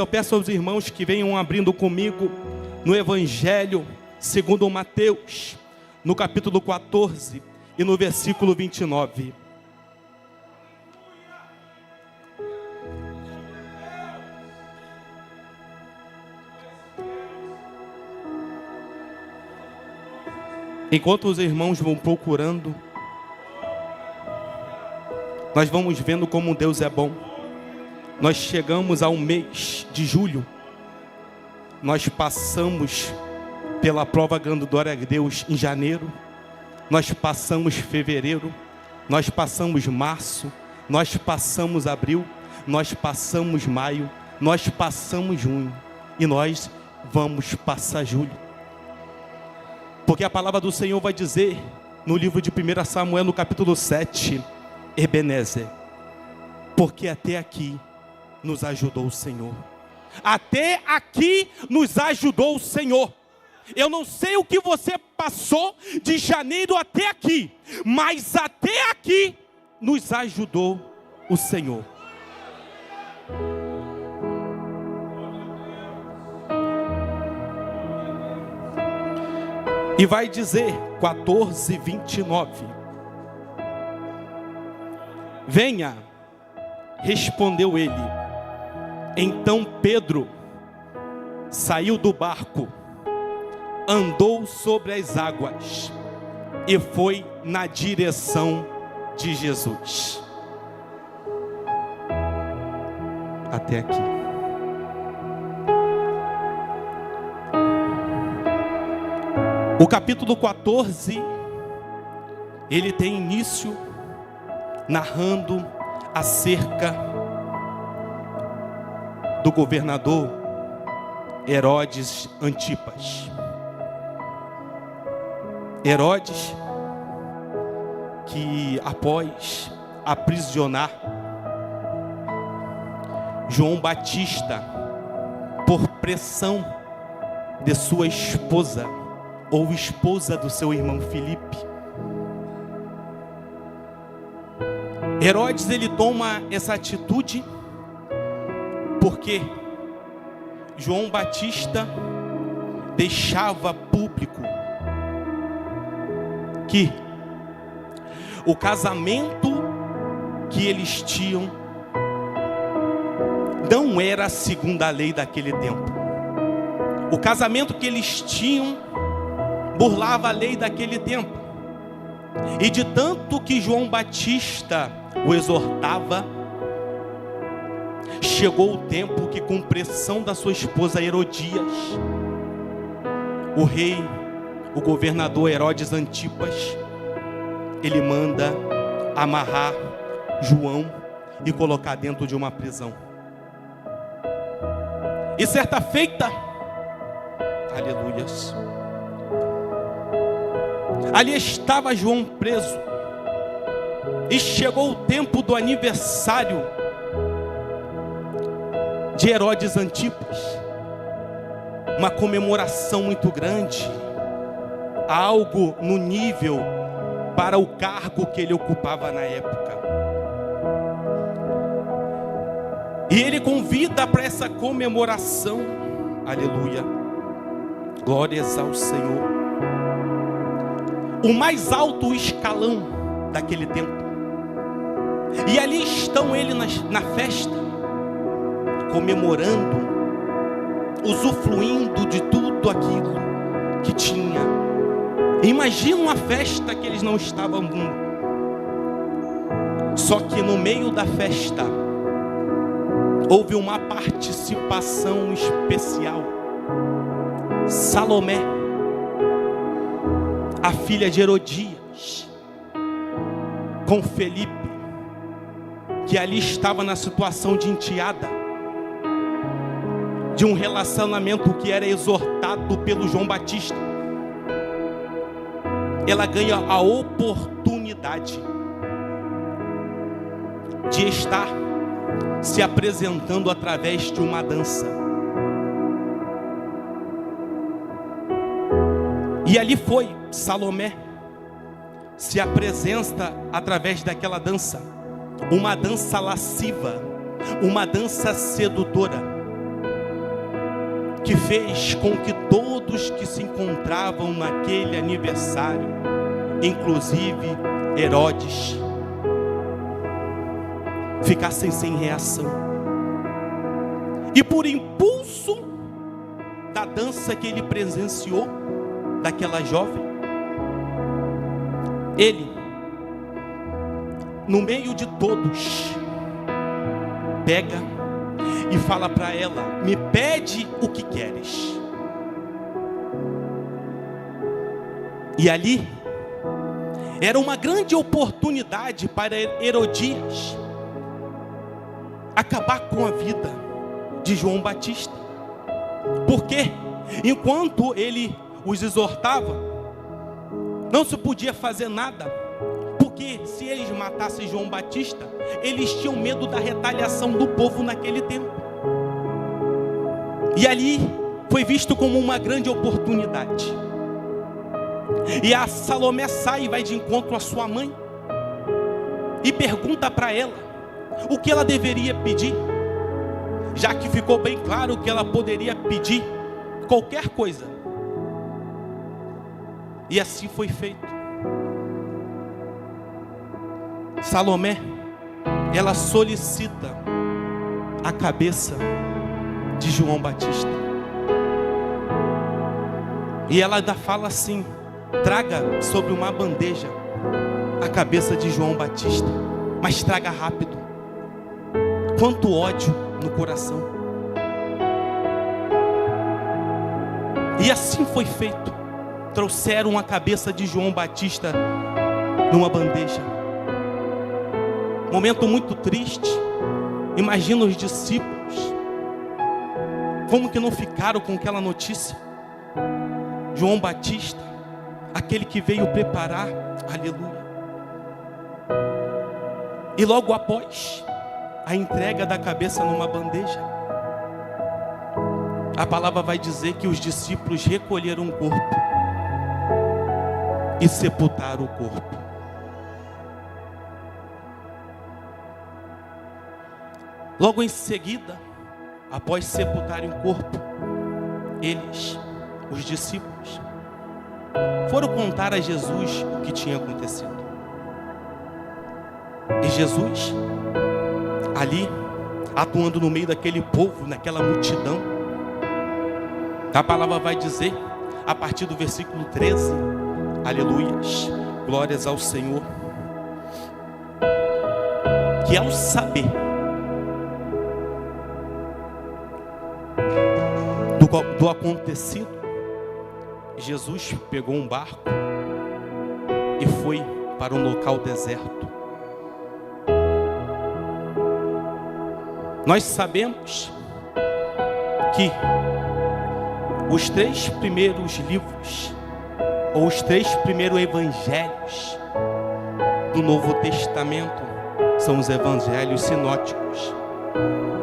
Eu peço aos irmãos que venham abrindo comigo no Evangelho segundo Mateus, no capítulo 14 e no versículo 29. Enquanto os irmãos vão procurando, nós vamos vendo como Deus é bom. Nós chegamos ao mês de julho. Nós passamos pela prova dando glória a Deus em janeiro. Nós passamos fevereiro. Nós passamos março. Nós passamos abril. Nós passamos maio. Nós passamos junho. E nós vamos passar julho. Porque a palavra do Senhor vai dizer no livro de 1 Samuel, no capítulo 7, Ebenezer, porque até aqui nos ajudou o Senhor. Até aqui nos ajudou o Senhor. Eu não sei o que você passou de janeiro até aqui, mas até aqui nos ajudou o Senhor. E vai dizer 14:29. Venha, respondeu ele. Então Pedro saiu do barco, andou sobre as águas e foi na direção de Jesus. Até aqui. O capítulo 14, ele tem início narrando acerca do governador Herodes Antipas. Herodes, que após aprisionar João Batista por pressão de sua esposa, ou esposa do seu irmão Filipe, Herodes, ele toma essa atitude porque João Batista deixava público que o casamento que eles tinham não era segundo a lei daquele tempo. O casamento que eles tinham burlava a lei daquele tempo. E de tanto que João Batista o exortava, chegou o tempo que, com pressão da sua esposa Herodias, o rei, o governador Herodes Antipas, ele manda amarrar João e colocar dentro de uma prisão. E certa feita, aleluias, ali estava João preso. E chegou o tempo do aniversário de Herodes Antipas. Uma comemoração muito grande. Algo no nível para o cargo que ele ocupava na época. E ele convida para essa comemoração. Aleluia. Glórias ao Senhor. O mais alto escalão daquele tempo. E ali estão eles na festa, comemorando, usufruindo de tudo aquilo que tinha. Imagina uma festa que eles não estavam dando. Só que no meio da festa houve uma participação especial. Salomé, a filha de Herodias, com Felipe, que ali estava na situação de enteada, de um relacionamento que era exortado pelo João Batista. Ela ganha a oportunidade de estar se apresentando através de uma dança. E ali foi Salomé, se apresenta através daquela dança, uma dança lasciva, uma dança sedutora. que fez com que todos que se encontravam naquele aniversário, inclusive Herodes, ficassem sem reação. E por impulso da dança que ele presenciou, daquela jovem, ele, no meio de todos, pega e fala para ela: me pede o que queres. E ali era uma grande oportunidade para Herodias acabar com a vida de João Batista, porque enquanto ele os exortava, não se podia fazer nada, porque se eles matassem João Batista, eles tinham medo da retaliação do povo naquele tempo. E ali foi visto como uma grande oportunidade. E a Salomé sai e vai de encontro à sua mãe e pergunta para ela o que ela deveria pedir, já que ficou bem claro que ela poderia pedir qualquer coisa. E assim foi feito. Salomé, ela solicita a cabeça de João Batista. E ela ainda fala assim: traga sobre uma bandeja a cabeça de João Batista, mas traga rápido. Quanto ódio no coração. E assim foi feito. Trouxeram a cabeça de João Batista numa bandeja. Momento muito triste. Imagina os discípulos, como que não ficaram com aquela notícia? João Batista, aquele que veio preparar, aleluia. E logo após a entrega da cabeça numa bandeja, a palavra vai dizer que os discípulos recolheram o corpo e sepultaram o corpo. Logo em seguida, após sepultarem o corpo, eles, os discípulos, foram contar a Jesus o que tinha acontecido. E Jesus, ali, atuando no meio daquele povo, naquela multidão, a palavra vai dizer, a partir do versículo 13, aleluias, glórias ao Senhor, que ao saber do acontecido, Jesus pegou um barco e foi para um local deserto. Nós sabemos que os 3 primeiros livros, ou os 3 primeiros evangelhos do Novo Testamento, são os evangelhos sinóticos.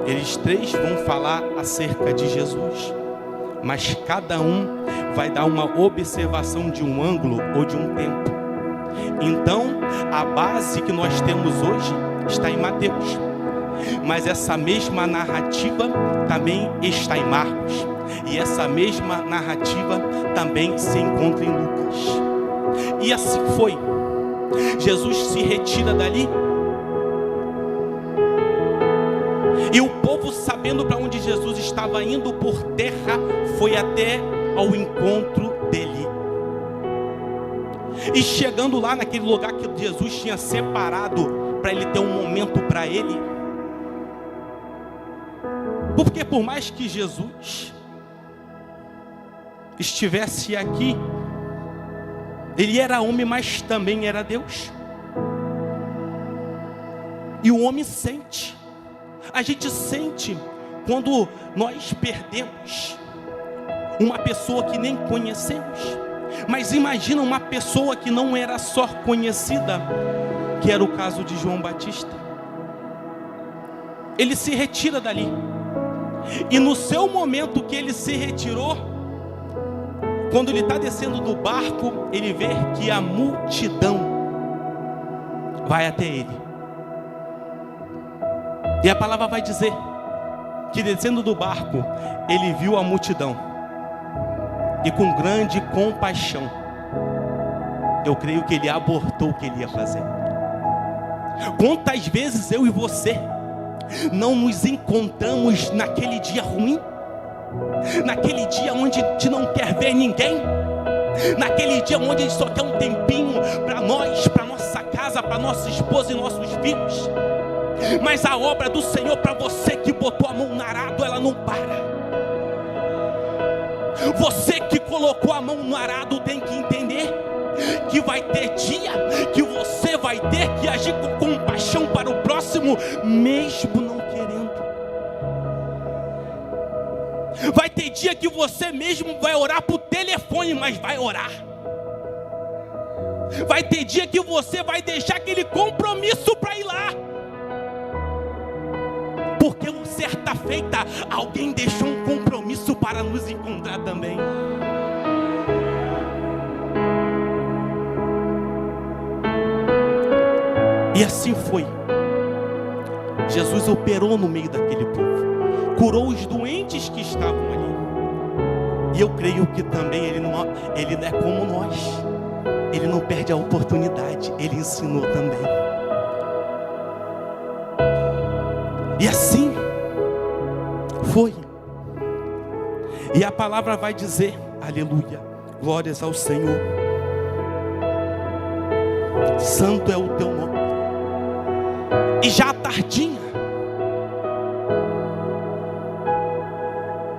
Eles 3 vão falar acerca de Jesus, mas cada um vai dar uma observação de um ângulo ou de um tempo. Então, a base que nós temos hoje está em Mateus, mas essa mesma narrativa também está em Marcos, e essa mesma narrativa também se encontra em Lucas. E assim foi. Jesus se retira dali, e o povo, sabendo para onde Jesus estava indo por terra, foi até ao encontro dele. E chegando lá naquele lugar que Jesus tinha separado para ele ter um momento para ele, porque por mais que Jesus estivesse aqui, ele era homem, mas também era Deus. E o homem sente. A gente sente quando nós perdemos uma pessoa que nem conhecemos. Mas imagina uma pessoa que não era só conhecida, que era o caso de João Batista. Ele se retira dali. E no seu momento que ele se retirou, quando ele está descendo do barco, ele vê que a multidão vai até ele. E a palavra vai dizer que descendo do barco, ele viu a multidão e com grande compaixão, eu creio que ele abortou o que ele ia fazer. Quantas vezes eu e você não nos encontramos naquele dia ruim, naquele dia onde a gente não quer ver ninguém, naquele dia onde a gente só quer um tempinho para nós, para nossa casa, para nossa esposa e nossos filhos, mas a obra do Senhor para você que botou a mão no arado, ela não para. Você que colocou a mão no arado tem que entender que vai ter dia que você vai ter que agir com compaixão para o próximo, mesmo não querendo. Vai ter dia que você mesmo vai orar por telefone, mas vai orar. Vai ter dia que você vai deixar aquele compromisso para ir lá, porque certa feita alguém deixou um compromisso para nos encontrar também. E assim foi. Jesus operou no meio daquele povo, curou os doentes que estavam ali. E eu creio que também ele não é como nós. Ele não perde a oportunidade. Ele ensinou também. E assim foi. E a palavra vai dizer, aleluia, glórias ao Senhor. Santo é o teu nome. E já à tardinha,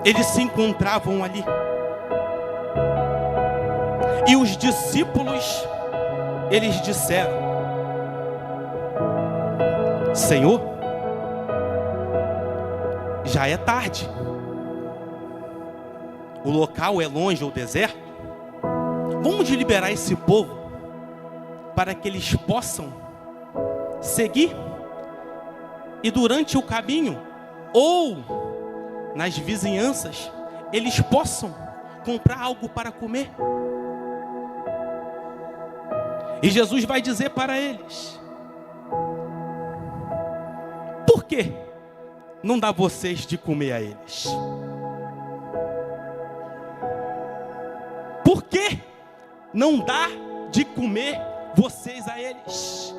eles se encontravam ali. E os discípulos, eles disseram: Senhor, já é tarde. O local é longe, o deserto. Vamos liberar esse povo para que eles possam seguir. E durante o caminho, ou nas vizinhanças, eles possam comprar algo para comer. E Jesus vai dizer para eles: por que não dá vocês de comer a eles? Por que não dá de comer vocês a eles?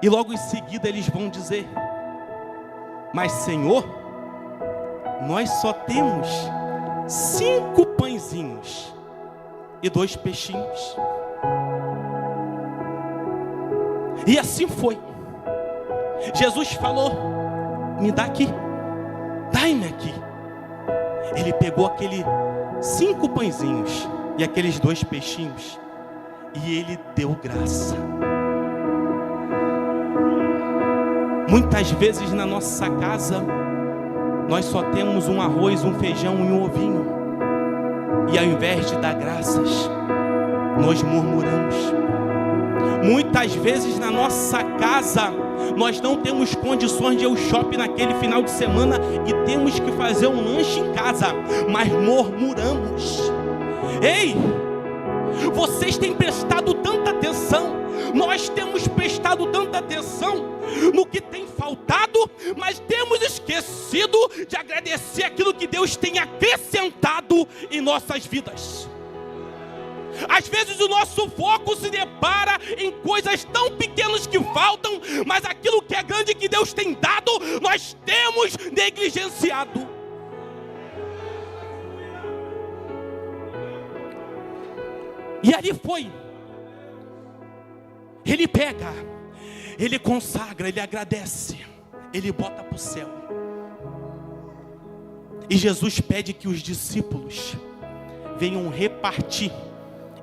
E logo em seguida eles vão dizer: mas Senhor, nós só temos 5 pãezinhos e 2 peixinhos. E assim foi. Jesus falou: me dá aqui, dai-me aqui. Ele pegou aqueles 5 pãezinhos e aqueles 2 peixinhos e ele deu graça. Muitas vezes na nossa casa nós só temos um arroz, um feijão e um ovinho, e ao invés de dar graças, nós murmuramos. Muitas vezes na nossa casa nós não temos condições de ir ao shopping naquele final de semana e temos que fazer um lanche em casa, mas murmuramos. Ei, vocês têm prestado tanta atenção, nós temos prestado tanta atenção no que tem faltado, mas temos esquecido de agradecer aquilo que Deus tem acrescentado em nossas vidas. Às vezes o nosso foco se depara em coisas tão pequenas que faltam, mas aquilo que é grande que Deus tem dado, nós temos negligenciado. E ali foi. Ele pega, ele consagra, ele agradece, ele bota para o céu. E Jesus pede que os discípulos venham repartir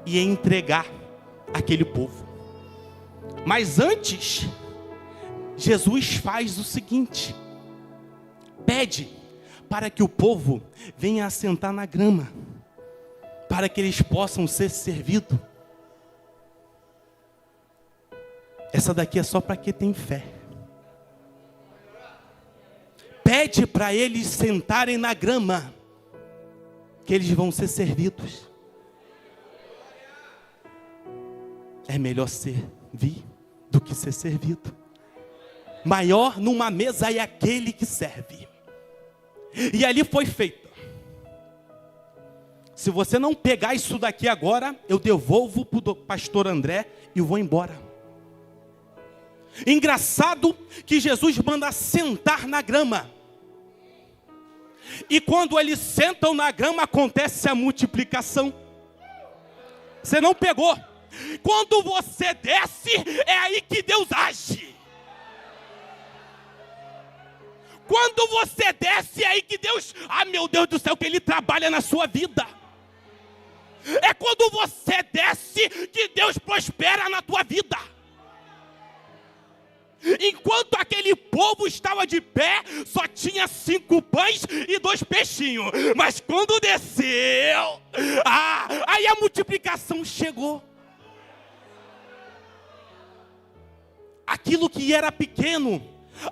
e entregar aquele povo. Mas antes, Jesus faz o seguinte: pede para que o povo venha assentar na grama, para que eles possam ser servidos. Essa daqui é só para quem tem fé. Pede para eles sentarem na grama, que eles vão ser servidos. É melhor servir do que ser servido. Maior numa mesa é aquele que serve. E ali foi feito. Se você não pegar isso daqui agora, eu devolvo para o pastor André e vou embora. Engraçado que Jesus manda sentar na grama. E quando eles sentam na grama, acontece a multiplicação. Você não pegou. Quando você desce, é aí que Deus age. Quando você desce, é aí que Deus, meu Deus do céu, que Ele trabalha na sua vida. É quando você desce que Deus prospera na tua vida. Enquanto aquele povo estava de pé, só tinha 5 pães e 2 peixinhos. Mas quando desceu, aí a multiplicação chegou. Aquilo que era pequeno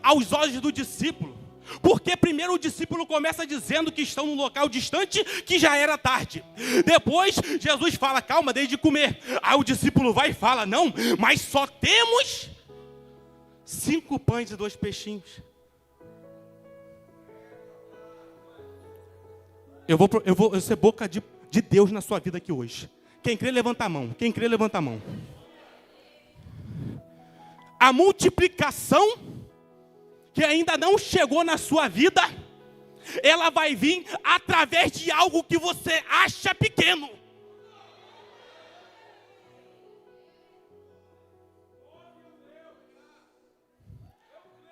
aos olhos do discípulo. Porque primeiro o discípulo começa dizendo que estão num local distante, que já era tarde. Depois Jesus fala, calma, deixe de comer. Aí o discípulo vai e fala, não, mas só temos 5 pães e 2 peixinhos. Eu vou ser boca de Deus na sua vida aqui hoje. Quem crê, levanta a mão. Quem crê, levanta a mão. A multiplicação que ainda não chegou na sua vida, ela vai vir através de algo que você acha pequeno.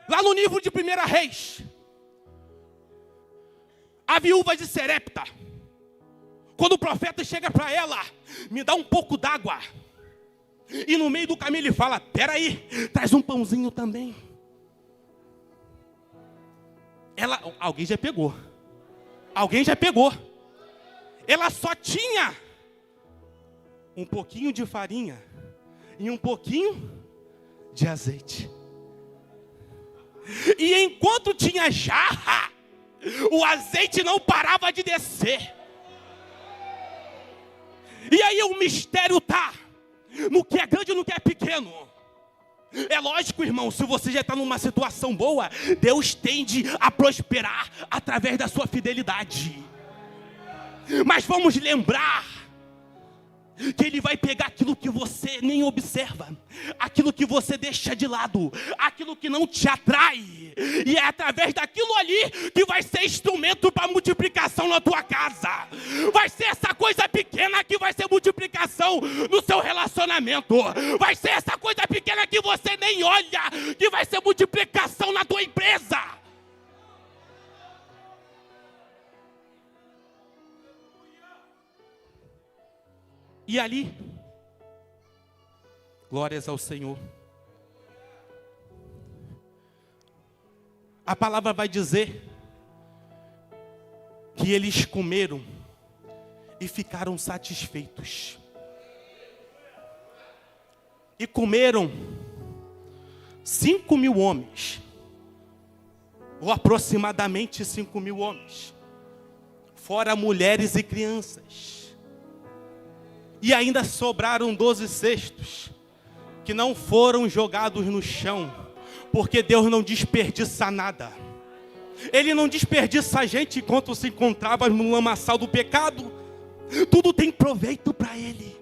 Lá no livro de 1 Reis, a viúva de Serepta, quando o profeta chega para ela, me dá um pouco d'água, e no meio do caminho ele fala, peraí, traz um pãozinho também. Alguém já pegou. Ela só tinha um pouquinho de farinha e um pouquinho de azeite. E enquanto tinha jarra, o azeite não parava de descer. E aí o mistério está no que é grande e no que é pequeno. É lógico, irmão, se você já está numa situação boa, Deus tende a prosperar através da sua fidelidade. Mas vamos lembrar que Ele vai pegar aquilo que você nem observa, aquilo que você deixa de lado, aquilo que não te atrai, e é através daquilo ali que vai ser instrumento para multiplicação na tua casa. Vai ser essa coisa pequena que vai ser multiplicação no seu relacionamento. Vai ser essa coisa pequena que você nem olha, que vai ser multiplicação na tua empresa. E ali, glórias ao Senhor, a palavra vai dizer que eles comeram e ficaram satisfeitos. E comeram 5.000 homens, ou aproximadamente 5.000 homens, fora mulheres e crianças. E ainda sobraram 12 cestos, que não foram jogados no chão, porque Deus não desperdiça nada. Ele não desperdiça a gente enquanto se encontrava no lamaçal do pecado. Tudo tem proveito para Ele.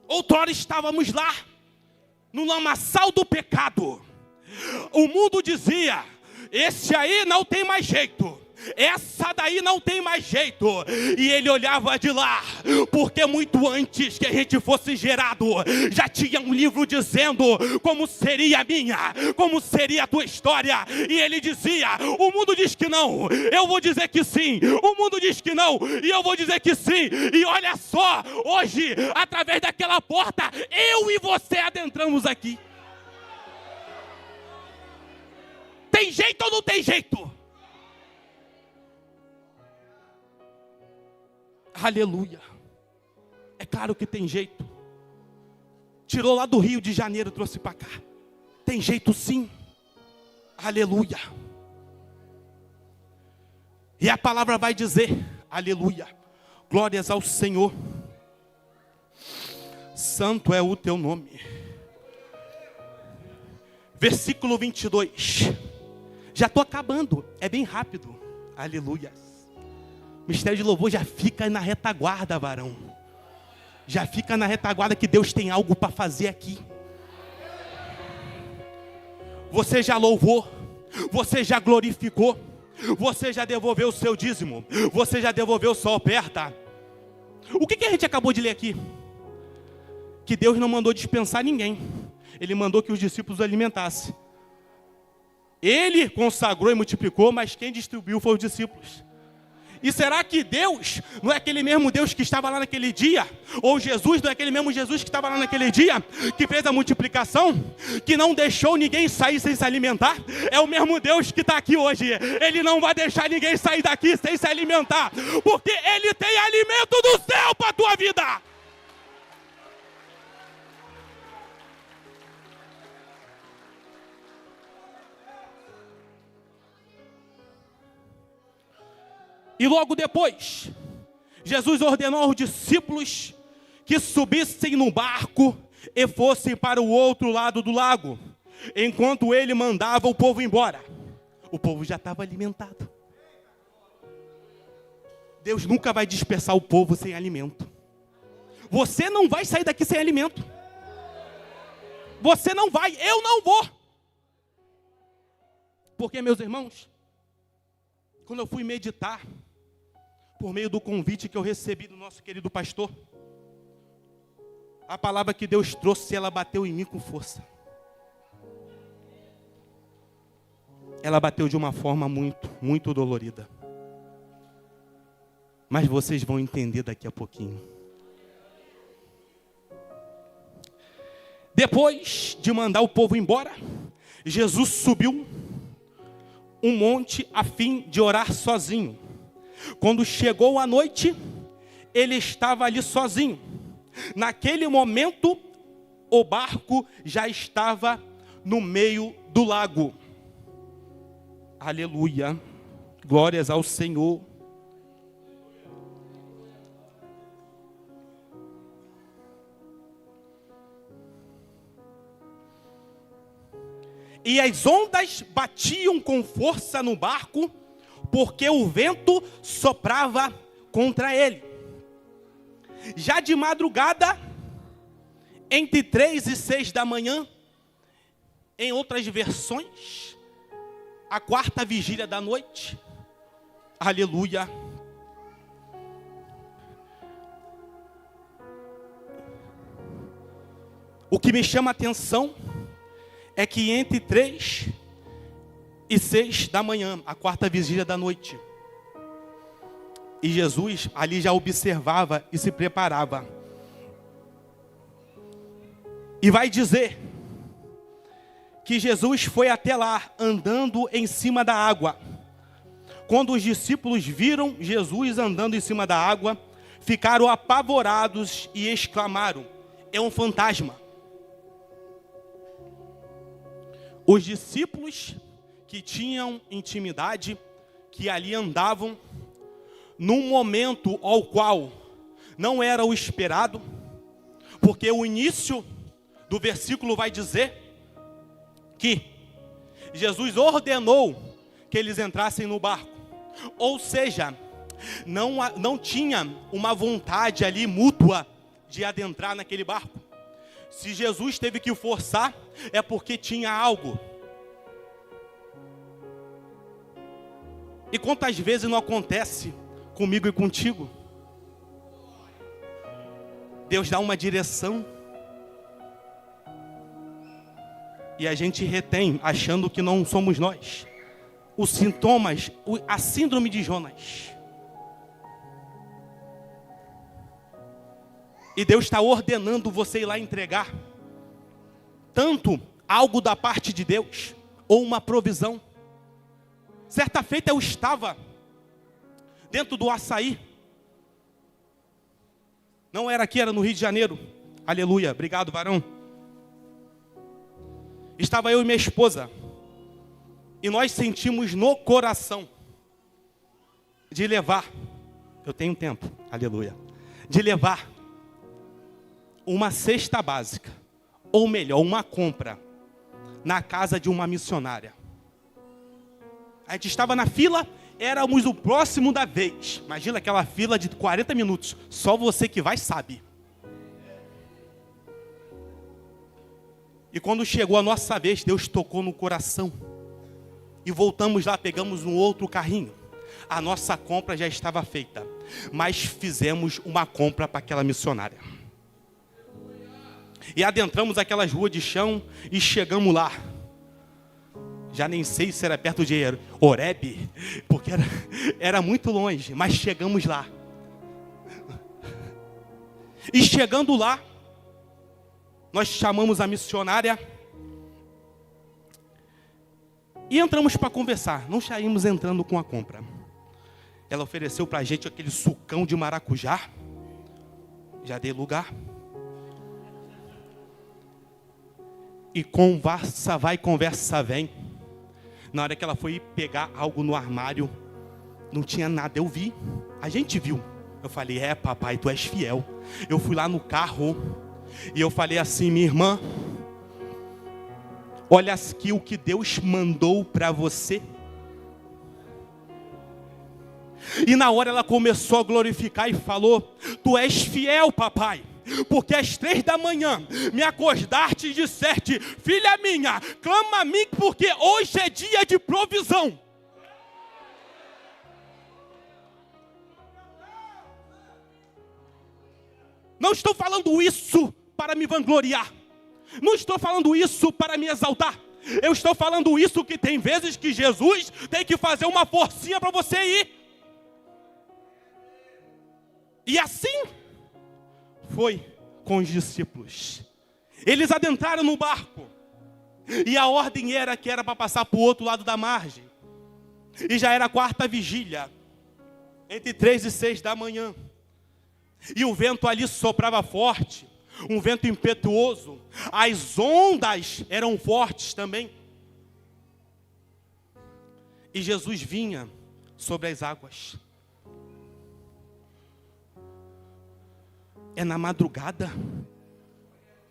Outrora estávamos lá, no lamaçal do pecado. O mundo dizia, esse aí não tem mais jeito. Essa daí não tem mais jeito. E ele olhava de lá, porque muito antes que a gente fosse gerado, já tinha um livro dizendo como seria a minha, como seria a tua história. E ele dizia, o mundo diz que não, eu vou dizer que sim. O mundo diz que não, e eu vou dizer que sim. E olha só, hoje, através daquela porta, eu e você adentramos aqui. Tem jeito ou não tem jeito? Aleluia. É claro que tem jeito. Tirou lá do Rio de Janeiro, trouxe para cá. Tem jeito sim. Aleluia. E a palavra vai dizer, aleluia, glórias ao Senhor. Santo é o teu nome. Versículo 22. Já estou acabando, é bem rápido. Aleluia. Mistério de louvor já fica na retaguarda, varão. Já fica na retaguarda que Deus tem algo para fazer aqui. Você já louvou, você já glorificou, você já devolveu o seu dízimo, você já devolveu sua oferta. O que a gente acabou de ler aqui? Que Deus não mandou dispensar ninguém. Ele mandou que os discípulos alimentassem. Ele consagrou e multiplicou, mas quem distribuiu foi os discípulos. E será que Deus não é aquele mesmo Deus que estava lá naquele dia? Ou Jesus não é aquele mesmo Jesus que estava lá naquele dia? Que fez a multiplicação? Que não deixou ninguém sair sem se alimentar? É o mesmo Deus que está aqui hoje. Ele não vai deixar ninguém sair daqui sem se alimentar. Porque Ele tem alimento do céu para a tua vida. E logo depois, Jesus ordenou aos discípulos que subissem no barco e fossem para o outro lado do lago, enquanto ele mandava o povo embora. O povo já estava alimentado. Deus nunca vai dispersar o povo sem alimento. Você não vai sair daqui sem alimento. Você não vai, eu não vou. Porque, meus irmãos, quando eu fui meditar, por meio do convite que eu recebi do nosso querido pastor, a palavra que Deus trouxe, ela bateu em mim com força. Ela bateu de uma forma muito dolorida. Mas vocês vão entender daqui a pouquinho. Depois de mandar o povo embora, Jesus subiu um monte a fim de orar sozinho. Quando chegou a noite, ele estava ali sozinho. Naquele momento, o barco já estava no meio do lago. Aleluia. Glórias ao Senhor. E as ondas batiam com força no barco, porque o vento soprava contra ele. Já de madrugada, entre 3 e 6 da manhã, em outras versões, a 4ª vigília da noite, aleluia. O que me chama a atenção é que entre 3 e 6 da manhã, a 4ª vigília da noite, e Jesus ali já observava e se preparava. E vai dizer que Jesus foi até lá, andando em cima da água. Quando os discípulos viram Jesus andando em cima da água, ficaram apavorados e exclamaram: é um fantasma. Os discípulos que tinham intimidade, que ali andavam, num momento ao qual não era o esperado, porque o início do versículo vai dizer que Jesus ordenou que eles entrassem no barco. Ou seja, não tinha uma vontade ali mútua de adentrar naquele barco. Se Jesus teve que forçar, é porque tinha algo. E quantas vezes não acontece comigo e contigo? Deus dá uma direção e a gente retém, achando que não somos nós. Os sintomas, a síndrome de Jonas. E Deus está ordenando você ir lá entregar tanto algo da parte de Deus, ou uma provisão. Certa feita eu estava dentro do açaí. Não era aqui, era no Rio de Janeiro. Aleluia, obrigado, varão. Estava eu e minha esposa. E nós sentimos no coração de levar, eu tenho tempo, aleluia, de levar uma cesta básica, ou melhor, uma compra, na casa de uma missionária. A gente estava na fila, éramos o próximo da vez. Imagina aquela fila de 40 minutos. Só você que vai sabe. E quando chegou a nossa vez, Deus tocou no coração. E voltamos lá, pegamos um outro carrinho. A nossa compra já estava feita. Mas fizemos uma compra para aquela missionária. E adentramos aquelas ruas de chão e chegamos lá. Já nem sei se era perto de Horebe, porque era muito longe, mas chegamos lá. E chegando lá, nós chamamos a missionária e entramos para conversar. Não saímos entrando com a compra. Ela ofereceu para a gente aquele sucão de maracujá. Já dei lugar. E conversa vai, conversa vem. Na hora que ela foi pegar algo no armário, não tinha nada, eu vi. A gente viu. Eu falei, papai, tu és fiel. Eu fui lá no carro e eu falei assim, minha irmã, olha aqui o que Deus mandou para você. E na hora ela começou a glorificar e falou, tu és fiel, papai. Porque às 3 da manhã me acordaste e disseste, filha minha, clama a mim porque hoje é dia de provisão. Não estou falando isso para me vangloriar. Não estou falando isso para me exaltar. Eu estou falando isso que tem vezes que Jesus tem que fazer uma forcinha para você ir. E assim foi com os discípulos. Eles adentraram no barco. E a ordem era que era para passar para o outro lado da margem. E já era a 4ª vigília. Entre 3 e 6 da manhã. E o vento ali soprava forte. Um vento impetuoso. As ondas eram fortes também. E Jesus vinha sobre as águas. É na madrugada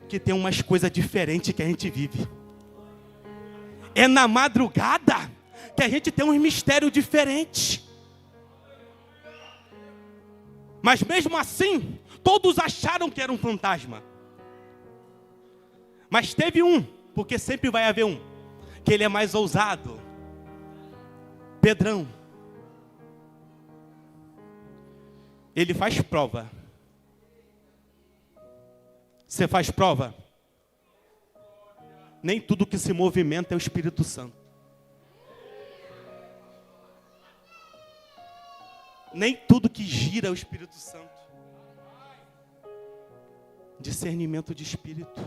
que tem umas coisas diferentes que a gente vive. É na madrugada que a gente tem uns mistérios diferentes. Mas mesmo assim, todos acharam que era um fantasma. Mas teve um, porque sempre vai haver um, que ele é mais ousado. Pedrão. Ele faz prova. Você faz prova? Nem tudo que se movimenta é o Espírito Santo. Nem tudo que gira é o Espírito Santo. Discernimento de espírito.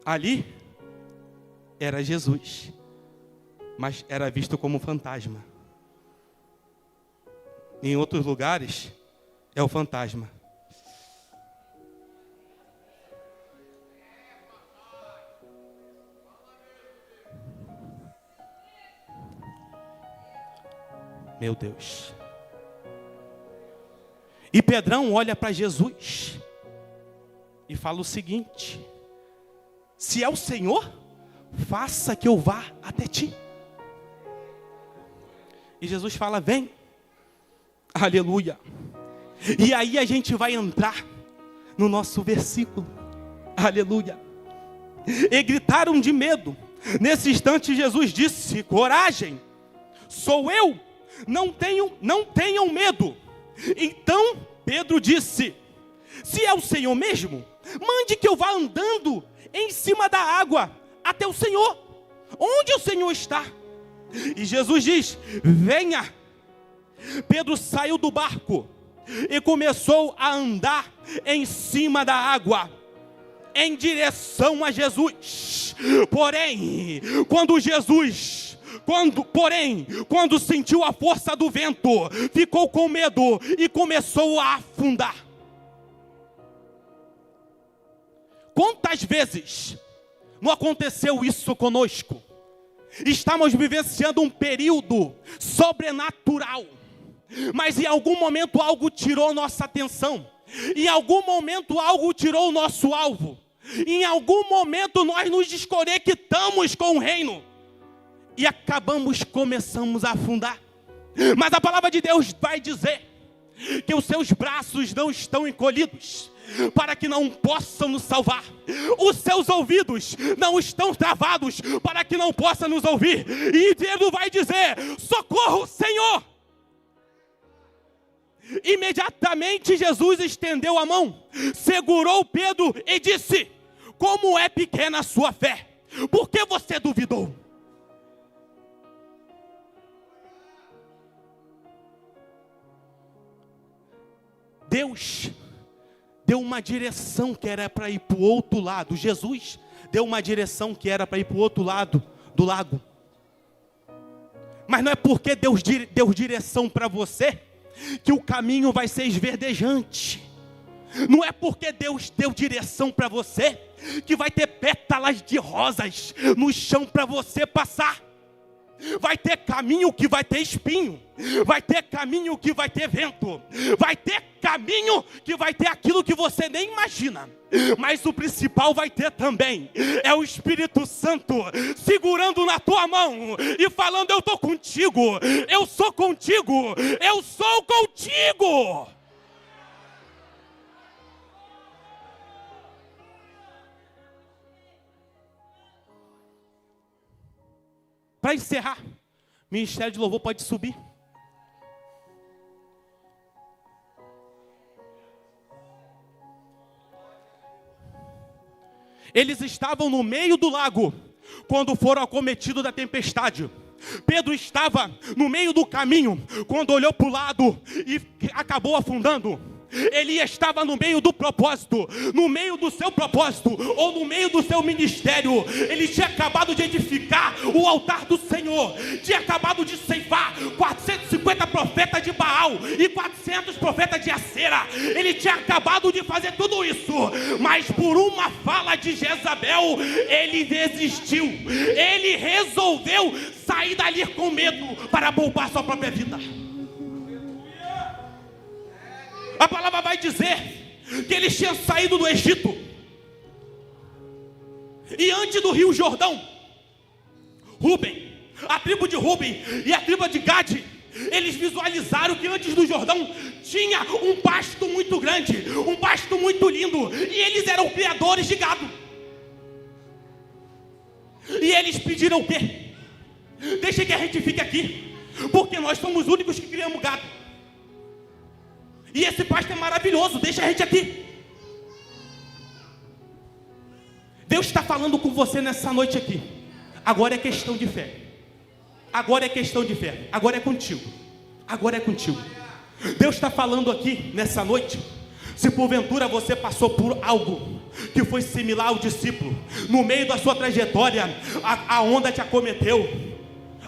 Ali era Jesus, mas era visto como fantasma. Em outros lugares é o fantasma. Meu Deus. E Pedrão olha para Jesus e fala o seguinte: se é o Senhor, faça que eu vá até ti. E Jesus fala, vem. Aleluia. E aí a gente vai entrar no nosso versículo. Aleluia. E gritaram de medo. Nesse instante Jesus disse, coragem, sou eu, não tenham medo. Então Pedro disse, se é o Senhor mesmo, mande que eu vá andando em cima da água até o Senhor. Onde o Senhor está? E Jesus diz, venha. Pedro saiu do barco e começou a andar em cima da água, em direção a Jesus. Porém, quando sentiu a força do vento, ficou com medo e começou a afundar. Quantas vezes não aconteceu isso conosco? Estamos vivenciando um período sobrenatural, mas em algum momento algo tirou nossa atenção. Em algum momento algo tirou o nosso alvo. Em algum momento nós nos desconectamos com o reino. E começamos a afundar. Mas a palavra de Deus vai dizer que os seus braços não estão encolhidos para que não possam nos salvar. Os seus ouvidos não estão travados para que não possam nos ouvir. E Pedro vai dizer: socorro, Senhor! Imediatamente Jesus estendeu a mão, segurou Pedro e disse: como é pequena a sua fé, por que você duvidou? Deus deu uma direção que era para ir para o outro lado. Jesus deu uma direção que era para ir para o outro lado do lago. Mas não é porque Deus deu direção para você que o caminho vai ser esverdejante. Não é porque Deus deu direção para você que vai ter pétalas de rosas no chão para você passar. Vai ter caminho que vai ter espinho. Vai ter caminho que vai ter vento. Vai ter caminho que vai ter aquilo que você nem imagina. Mas o principal vai ter também. É o Espírito Santo segurando na tua mão e falando: eu estou contigo. Eu sou contigo. Eu sou contigo. Para encerrar, Ministério de Louvor pode subir. Eles estavam no meio do lago quando foram acometidos da tempestade. Pedro estava no meio do caminho quando olhou para o lado e acabou afundando. Ele estava no meio do propósito, no meio do seu propósito, ou no meio do seu ministério. Ele tinha acabado de edificar o altar do Senhor, tinha acabado de ceifar 450 profetas de Baal e 400 profetas de Acera. Ele tinha acabado de fazer tudo isso, mas por uma fala de Jezabel, ele desistiu. Ele resolveu sair dali com medo para poupar sua própria vida. A palavra vai dizer que eles tinham saído do Egito. E antes do rio Jordão, Rúben, a tribo de Rúben e a tribo de Gade, eles visualizaram que antes do Jordão tinha um pasto muito grande, um pasto muito lindo. E eles eram criadores de gado. E eles pediram o quê? Deixa que a gente fique aqui, porque nós somos os únicos que criamos gado. E esse pasto é maravilhoso, deixa a gente aqui. Deus está falando com você nessa noite aqui. Agora é questão de fé. Agora é questão de fé. Agora é contigo. Agora é contigo. Deus está falando aqui nessa noite. Se porventura você passou por algo que foi similar ao discípulo, no meio da sua trajetória, a onda te acometeu,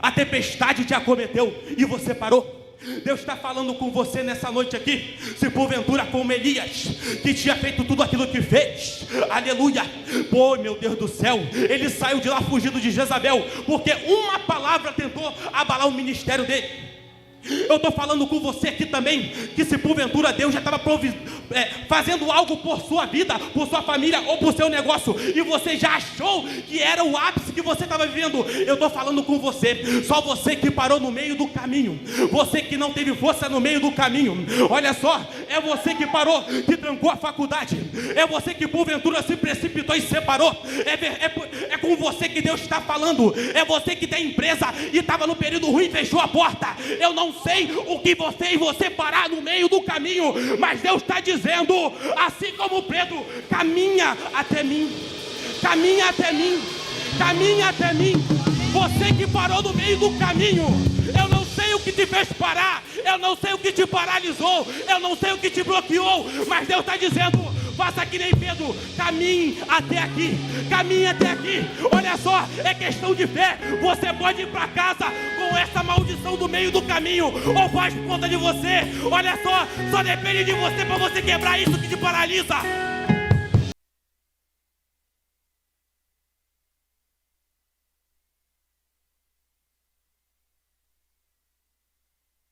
a tempestade te acometeu e você parou. Deus está falando com você nessa noite aqui. Se porventura como Elias, que tinha feito tudo aquilo que fez, aleluia, pô, meu Deus do céu, ele saiu de lá fugido de Jezabel, porque uma palavra tentou abalar o ministério dele. Eu estou falando com você aqui também, que se porventura Deus já estava fazendo algo por sua vida, por sua família ou por seu negócio, e você já achou que era o ápice que você estava vivendo. Eu estou falando com você, só você que parou no meio do caminho, você que não teve força no meio do caminho. Olha só, é você que parou, que trancou a faculdade, é você que porventura se precipitou e separou, é com você que Deus está falando, é você que tem empresa e estava no período ruim e fechou a porta. Eu não sei o que fez você parar no meio do caminho, mas Deus está dizendo, assim como Pedro, caminha até mim, caminha até mim, caminha até mim. Você que parou no meio do caminho, eu não sei o que te fez parar, eu não sei o que te paralisou, eu não sei o que te bloqueou, mas Deus está dizendo, faça que nem Pedro, caminhe até aqui, caminhe até aqui. Olha só, é questão de fé. Você pode ir para casa com essa maldição do meio do caminho, ou faz por conta de você. Olha só depende de você para você quebrar isso que te paralisa.